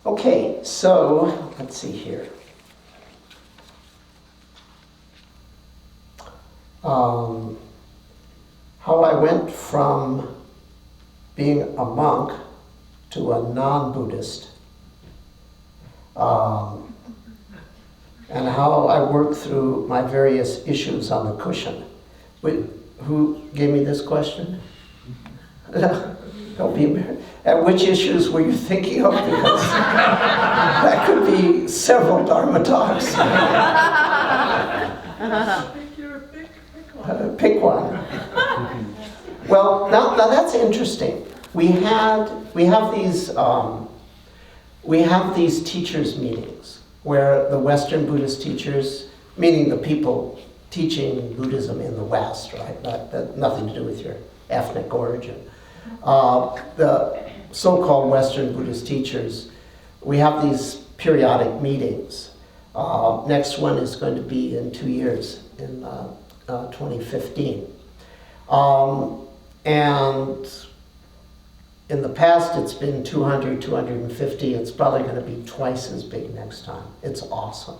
Okay, so let's see here. How I went from being a monk to a non-Buddhist, and how I worked through my various issues on the cushion. Who gave me this question? Don't be embarrassed. And which issues were you thinking of? Because that could be several Dharma talks. Pick one. Well, now that's interesting. We have these teachers' meetings where the Western Buddhist teachers, meaning the people teaching Buddhism in the West, right? Nothing to do with your ethnic origin. The so-called Western Buddhist teachers, we have these periodic meetings. Next one is going to be in 2 years, in 2015. And in the past it's been 200, 250. It's probably going to be twice as big next time. It's awesome.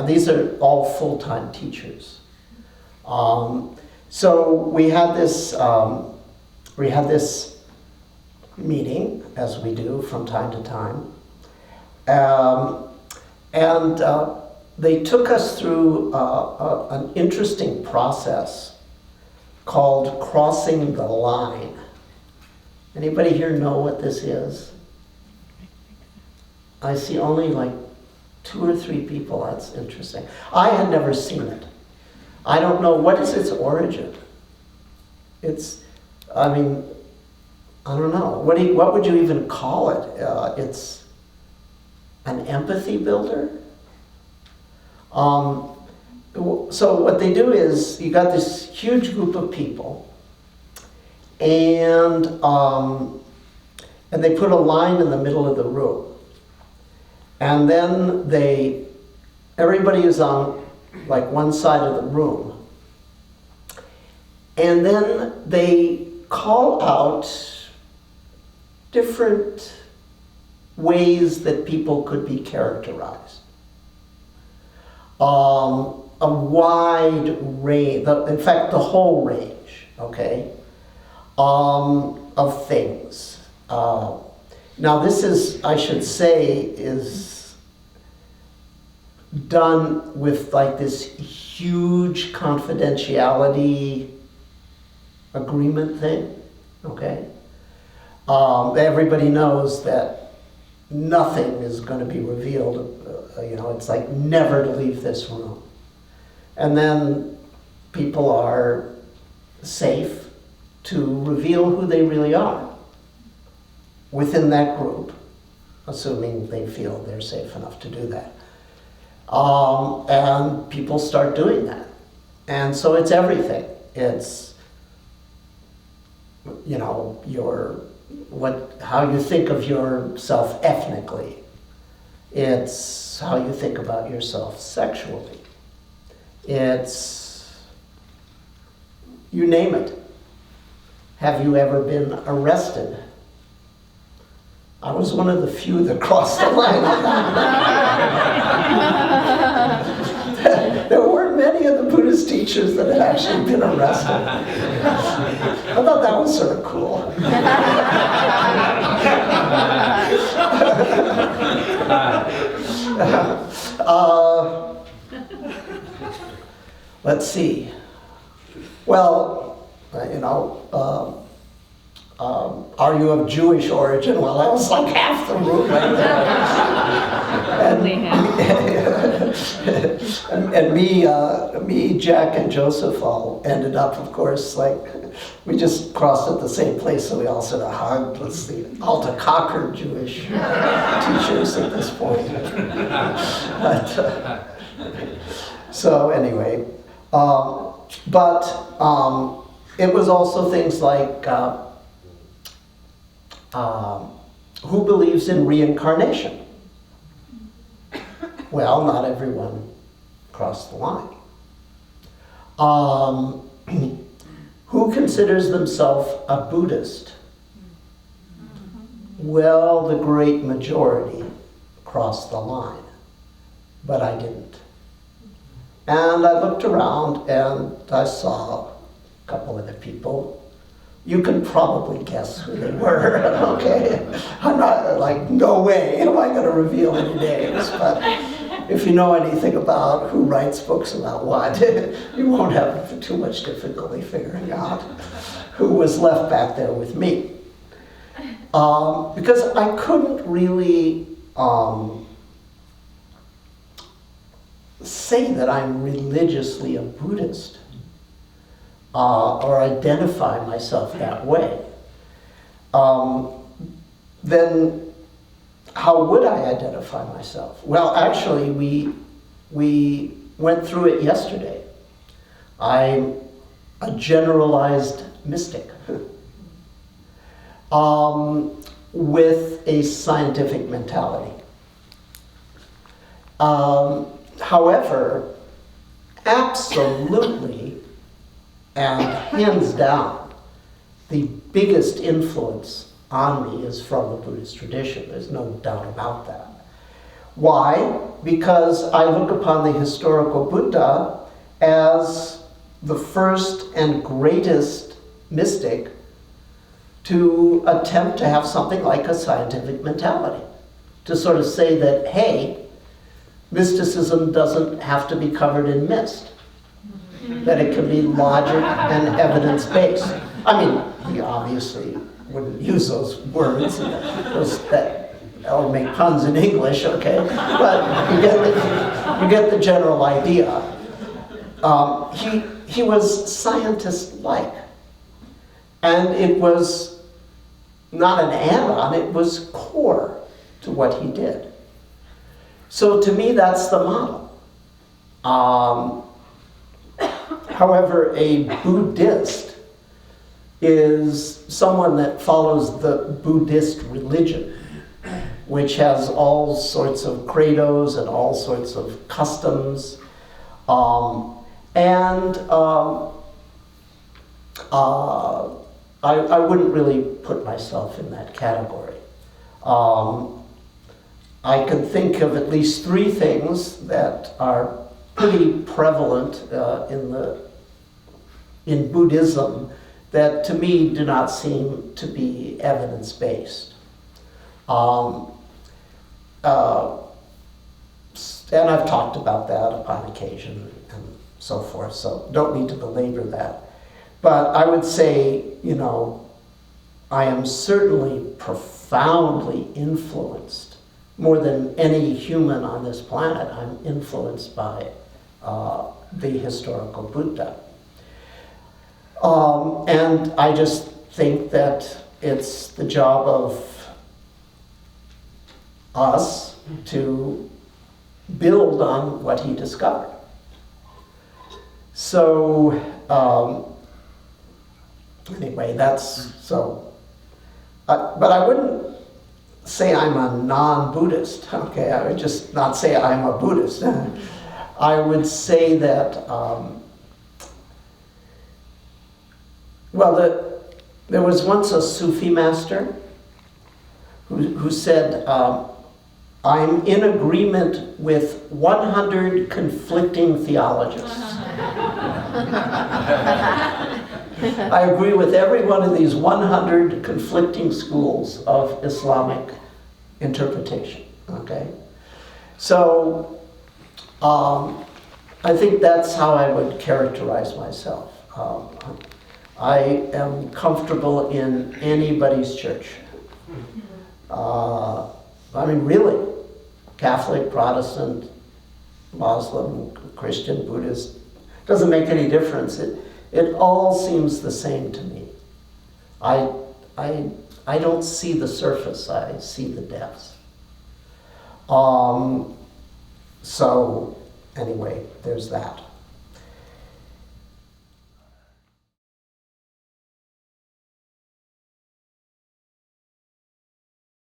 These are all full-time teachers. So we had this meeting, as we do from time to time. And they took us through an interesting process called crossing the line. Anybody here know what this is? I see only like 2 or 3 people. That's interesting. I had never seen it. I don't know, what is its origin? I don't know. What would you even call it? It's an empathy builder? So what they do is, you got this huge group of people, and they put a line in the middle of the room. And then everybody is on like one side of the room. And then they call out different ways that people could be characterized. A wide range, in fact, the whole range, okay, of things. Now this is, I should say, is done with like this huge confidentiality agreement thing, okay? Everybody knows that nothing is going to be revealed. It's like never to leave this room. And then people are safe to reveal who they really are within that group, assuming they feel they're safe enough to do that. And people start doing that. And so it's everything. It's, how you think of yourself ethnically. It's how you think about yourself sexually. It's, you name it. Have you ever been arrested? I was one of the few that crossed the line on that. There weren't many of the Buddhist teachers that had actually been arrested. I thought that was sort of cool. Let's see. Well, are you of Jewish origin? Well, that was like half the room right there. and me, Jack, and Joseph all ended up, of course, like, we just crossed at the same place, so we all sort of hugged. Let's see, Alta Cocker Jewish teachers at this point. So anyway, it was also things like, who believes in reincarnation? Well, not everyone crossed the line. Who considers themselves a Buddhist? well, the great majority crossed the line, but I didn't. And I looked around and I saw a couple of the people. You can probably guess who they were, okay? I'm not like, no way am I going to reveal any names, but if you know anything about who writes books about what, you won't have too much difficulty figuring out who was left back there with me. Because I couldn't really say that I'm religiously a Buddhist. Or identify myself that way, then how would I identify myself? Well, actually, we went through it yesterday. I'm a generalized mystic with a scientific mentality. However, absolutely, and hands down, the biggest influence on me is from the Buddhist tradition. There's no doubt about that. Why? Because I look upon the historical Buddha as the first and greatest mystic to attempt to have something like a scientific mentality. To sort of say that, hey, mysticism doesn't have to be covered in mist. That it can be logic and evidence-based. I mean, he obviously wouldn't use those words, that would make puns in English, okay? But you get the general idea. He was scientist-like. And it was not an add-on, it was core to what he did. So to me, that's the model. However, a Buddhist is someone that follows the Buddhist religion, which has all sorts of credos and all sorts of customs. I wouldn't really put myself in that category. I can think of at least 3 things that are pretty prevalent in Buddhism that to me do not seem to be evidence-based. And I've talked about that upon occasion and so forth, so don't need to belabor that. But I would say, I am certainly profoundly influenced, more than any human on this planet, I'm influenced by the historical Buddha. And I just think that it's the job of us to build on what he discovered. So, anyway, that's so. But I wouldn't say I'm a non-Buddhist, okay? I would just not say I'm a Buddhist. I would say that, there was once a Sufi master who said, I'm in agreement with 100 conflicting theologists. I agree with every one of these 100 conflicting schools of Islamic interpretation, okay? So, I think that's how I would characterize myself. I am comfortable in anybody's church. Really, Catholic, Protestant, Muslim, Christian, Buddhist, doesn't make any difference. It all seems the same to me. I don't see the surface, I see the depths. So, anyway, there's that.